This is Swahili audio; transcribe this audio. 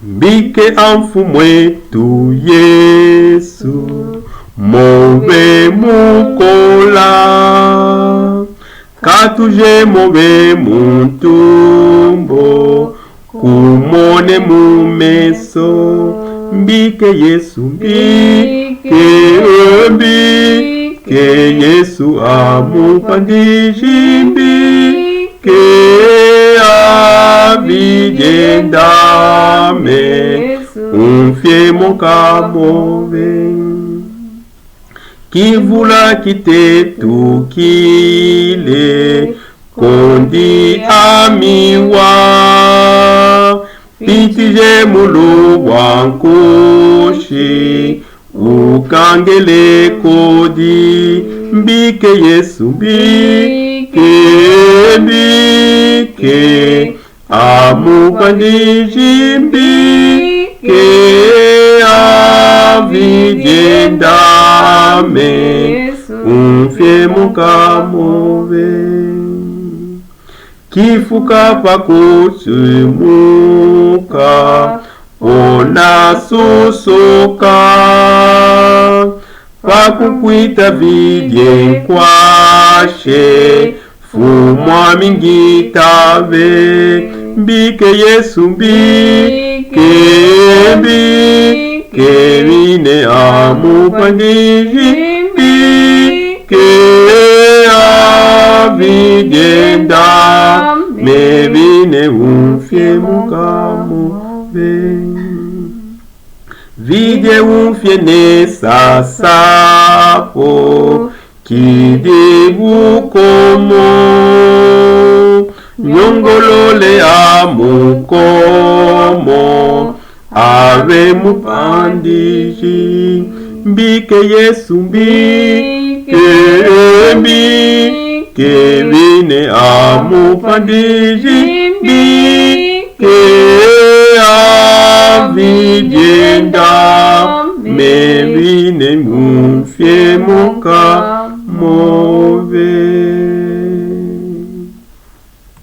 Mbike amfumwetu Yesu, move mukola, katuje move muntumbo, kumone mumeso. Mbike Yesu, mbike Yesu amupandiji, mbike avigendame, umfye mukamove. Kivula kitetukile, kondi amiwa, pitije mulu wankoshi, ukangele kodi. Mbike Yesu, mbike amupandiji, mbike avigendame, umfye mukamove. Kifuka pakutsumuka, ona susuka, pakukwita vidyenkwashe, fumwa mingitave. Mbike Yesu, mbike vine amupandiji, mbike avigenda, mevine umfye mukamove. Vidye umfye nesasapo, kidibukomo, nyongolole amukomo, ave mupandiji. Mbike Yesu, mbike vine amupandiji, mbike avigenda, mevine mumfye mukamove.